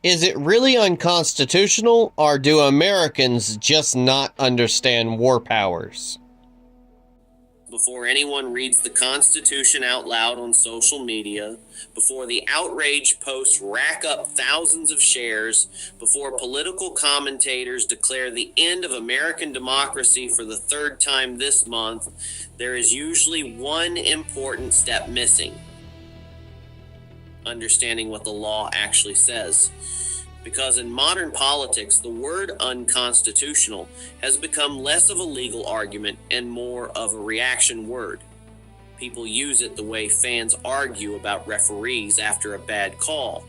Is it really unconstitutional, or do Americans just not understand war powers? Before anyone reads the Constitution out loud on social media, before the outrage posts rack up thousands of shares, before political commentators declare the end of American democracy for the third time this month, there is usually one important step missing: understanding what the law actually says. Because in modern politics, the word unconstitutional has become less of a legal argument and more of a reaction word. People use it the way fans argue about referees after a bad call.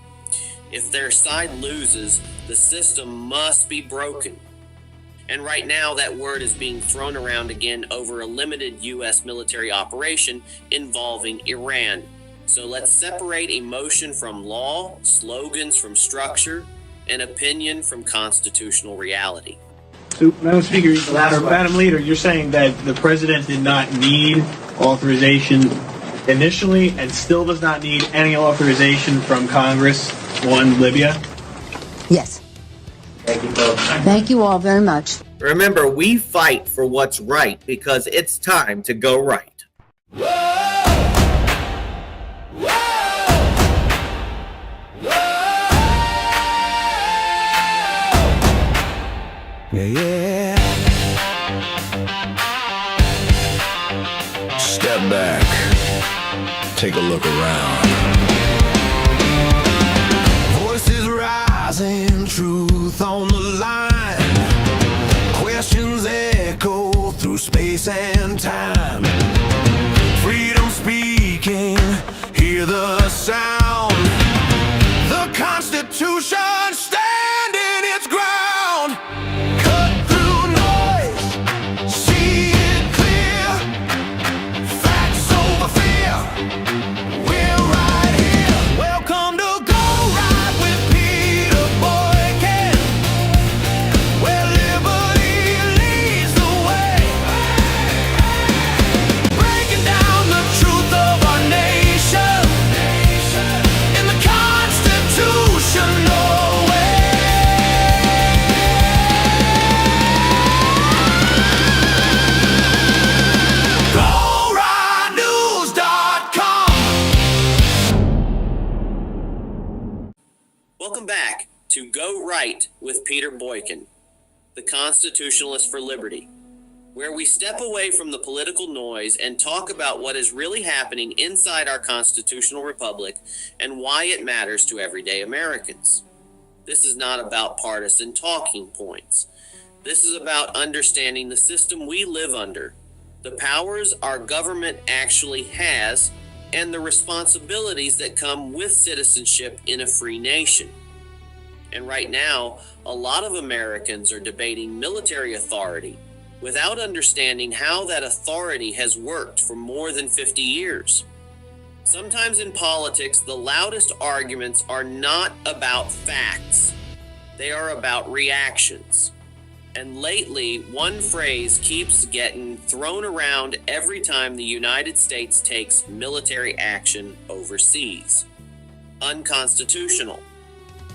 If their side loses, the system must be broken. And right now, that word is being thrown around again over a limited U.S. military operation involving Iran. So let's separate emotion from law, slogans from structure, and opinion from constitutional reality. So, Madam Speaker, Madam Leader, you're saying that the president did not need authorization initially and still does not need any authorization from Congress on Libya? Yes. Thank you both. Thank you all very much. Remember, we fight for what's right because it's time to go right. Yeah. Step back. Take a look around. Voices rising, truth on the line. Questions echo through space and time. Freedom speaking, hear the sound. The Constitution standing its ground. Welcome back to Go Right with Peter Boykin, the Constitutionalist for Liberty, where we step away from the political noise and talk about what is really happening inside our constitutional republic and why it matters to everyday Americans. This is not about partisan talking points. This is about understanding the system we live under, the powers our government actually has, and the responsibilities that come with citizenship in a free nation. And right now, a lot of Americans are debating military authority without understanding how that authority has worked for more than 50 years. Sometimes in politics, the loudest arguments are not about facts. They are about reactions. And lately, one phrase keeps getting thrown around every time the United States takes military action overseas: unconstitutional.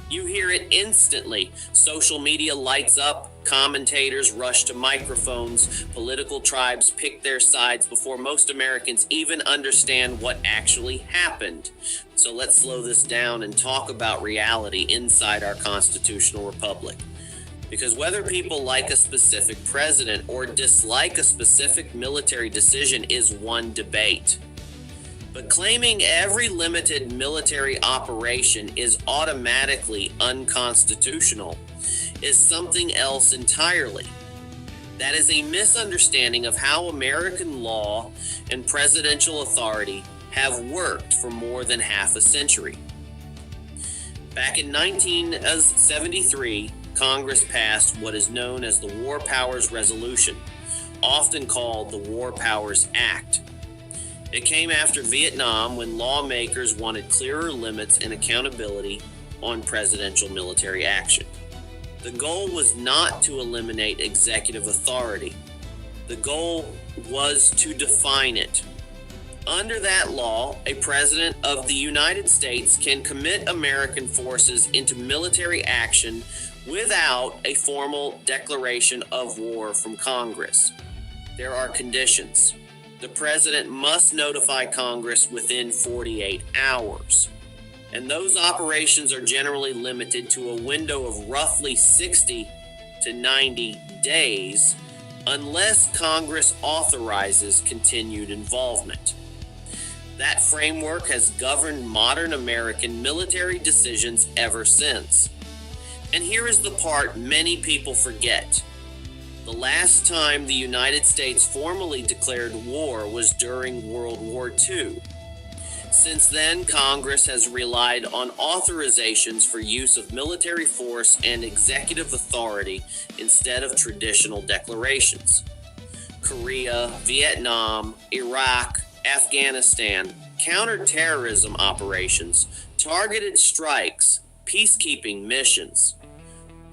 You hear it instantly. Social media lights up, commentators rush to microphones, political tribes pick their sides before most Americans even understand what actually happened. So let's slow this down and talk about reality inside our constitutional republic. Because whether people like a specific president or dislike a specific military decision is one debate. But claiming every limited military operation is automatically unconstitutional is something else entirely. That is a misunderstanding of how American law and presidential authority have worked for more than half a century. Back in 1973, Congress passed what is known as the War Powers Resolution, often called the War Powers Act. It came after Vietnam, when lawmakers wanted clearer limits and accountability on presidential military action. The goal was not to eliminate executive authority. The goal was to define it. Under that law, a president of the United States can commit American forces into military action without a formal declaration of war from Congress. There are conditions. The president must notify Congress within 48 hours. And those operations are generally limited to a window of roughly 60 to 90 days, unless Congress authorizes continued involvement. That framework has governed modern American military decisions ever since. And here is the part many people forget. The last time the United States formally declared war was during World War II. Since then, Congress has relied on authorizations for use of military force and executive authority instead of traditional declarations. Korea, Vietnam, Iraq, Afghanistan, counterterrorism operations, targeted strikes, peacekeeping missions.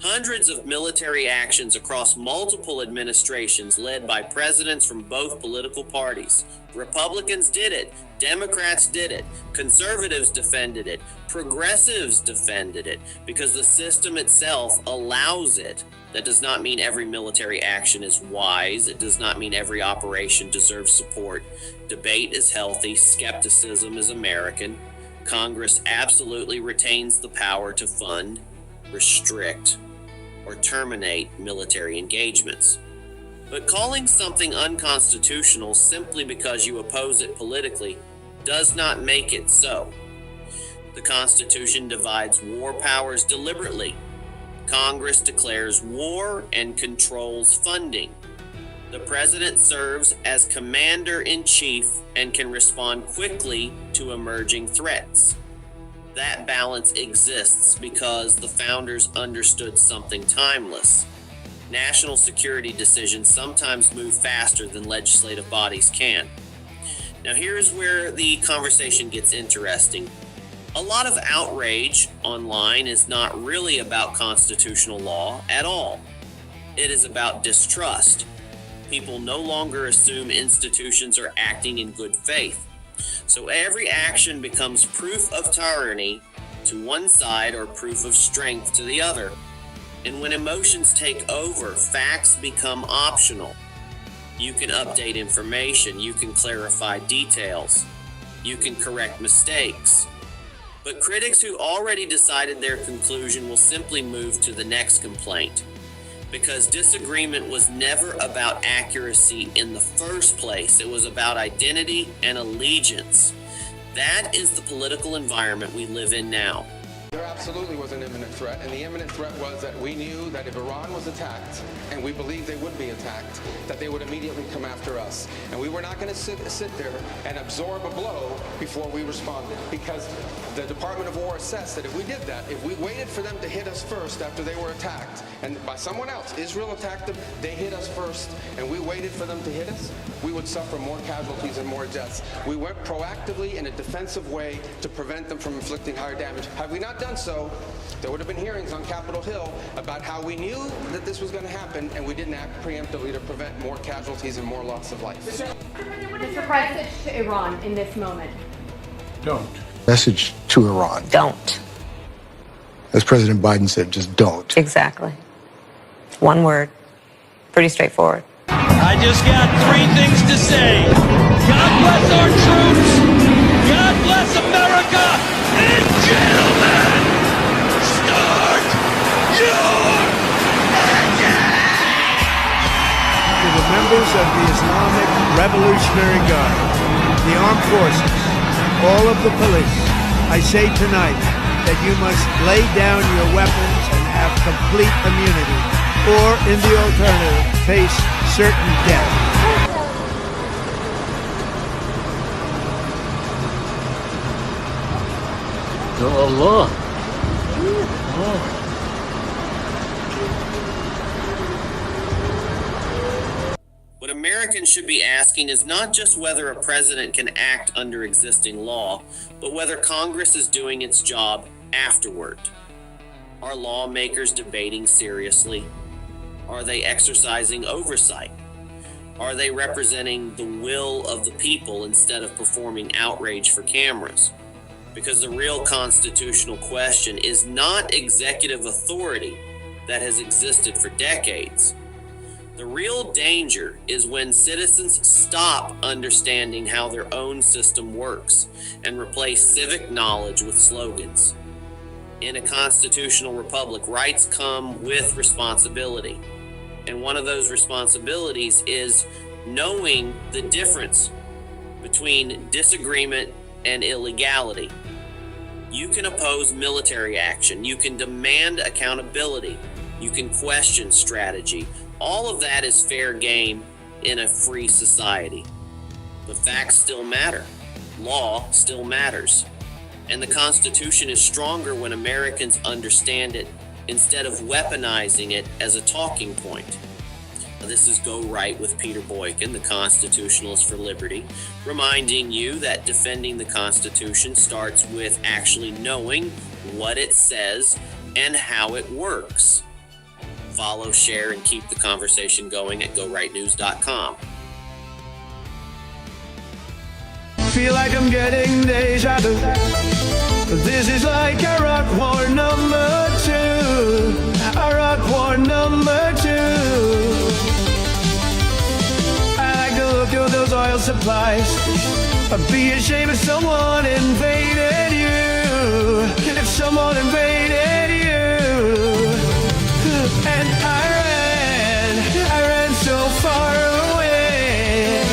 Hundreds of military actions across multiple administrations led by presidents from both political parties. Republicans did it, Democrats did it, conservatives defended it, progressives defended it, because the system itself allows it. That does not mean every military action is wise. It does not mean every operation deserves support. Debate is healthy. Skepticism is American. Congress absolutely retains the power to fund, restrict, or terminate military engagements. But calling something unconstitutional simply because you oppose it politically does not make it so. The Constitution divides war powers deliberately. Congress declares war and controls funding. The president serves as commander-in-chief and can respond quickly to emerging threats. That balance exists because the founders understood something timeless. National security decisions sometimes move faster than legislative bodies can. Now here's where the conversation gets interesting. A lot of outrage online is not really about constitutional law at all. It is about distrust. People no longer assume institutions are acting in good faith. So every action becomes proof of tyranny to one side or proof of strength to the other. And when emotions take over, facts become optional. You can update information, you can clarify details, you can correct mistakes. But critics who already decided their conclusion will simply move to the next complaint, because disagreement was never about accuracy in the first place. It was about identity and allegiance. That is the political environment we live in now. There absolutely was an imminent threat, and the imminent threat was that we knew that if Iran was attacked, and we believed they would be attacked, that they would immediately come after us. And we were not going to sit there and absorb a blow before we responded, because the Department of War assessed that if we did that, if we waited for them to hit us first after they were attacked, and by someone else, Israel attacked them, they hit us first, and we waited for them to hit us, we would suffer more casualties and more deaths. We went proactively in a defensive way to prevent them from inflicting higher damage. Had we not done so, there would have been hearings on Capitol Hill about how we knew that this was going to happen, and we didn't act preemptively to prevent more casualties and more loss of life. Mr. President, to Iran in this moment. Don't. Message to Iran. Don't. As President Biden said, just don't. Exactly. One word. Pretty straightforward. I just got three things to say. God bless our troops. God bless America. And gentlemen, start your engine. To the members of the Islamic Revolutionary Guard, the armed forces, all of the police, I say tonight that you must lay down your weapons and have complete immunity, or in the alternative, face certain death. Allah. What Americans should be asking is not just whether a president can act under existing law, but whether Congress is doing its job afterward. Are lawmakers debating seriously? Are they exercising oversight? Are they representing the will of the people instead of performing outrage for cameras? Because the real constitutional question is not executive authority that has existed for decades. The real danger is when citizens stop understanding how their own system works and replace civic knowledge with slogans. In a constitutional republic, rights come with responsibility. And one of those responsibilities is knowing the difference between disagreement and illegality. You can oppose military action. You can demand accountability. You can question strategy. All of that is fair game in a free society. But facts still matter. Law still matters. And the Constitution is stronger when Americans understand it instead of weaponizing it as a talking point. This is Go Right with Peter Boykin, the Constitutionalist for Liberty, reminding you that defending the Constitution starts with actually knowing what it says and how it works. Follow, share, and keep the conversation going at GoRightNews.com. Feel like I'm getting deja vu. This is like a rock war number 2. A rock war number 2. I like to look at those oil supplies. I'd be ashamed if someone invaded you. If someone invaded you. And I ran so far away.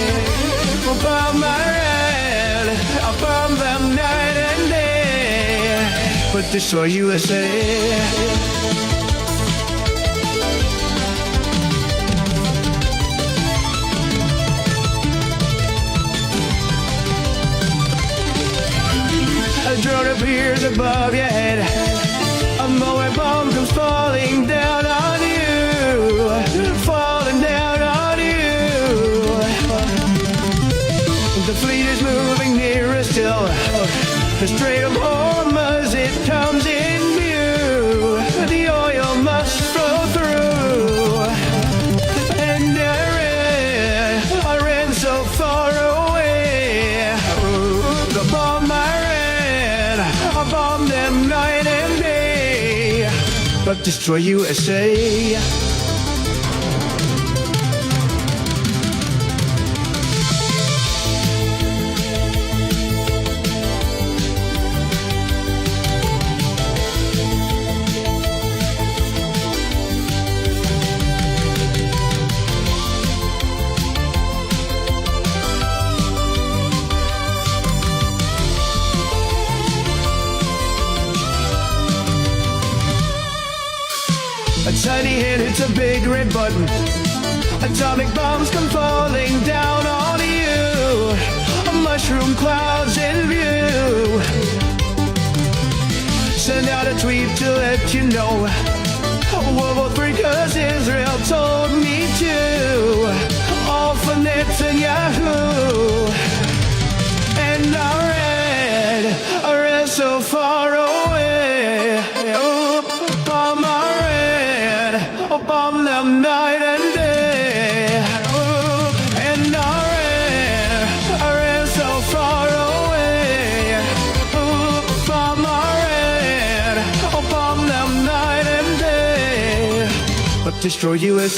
Bomb I ran, I bombed them night and day. But destroy USA. A drone appears above your head. A Moab bomb comes falling down on you. Falling down on you. The fleet is moving nearer still. The Strait of Hormuz, it comes in view. The oil must flow through. And I ran so far away. The bomb I bombed them night and day. But destroy USA. A tiny hit hits a big red button. Atomic bombs come falling down on you. Mushroom clouds in view. Send out a tweet to let you know. World War III 'cause Israel told me to. All for Netanyahu. And I ran so far away. Bomb bomb them night and day. And I ran so far away. Bomb them night and day. But destroy USA.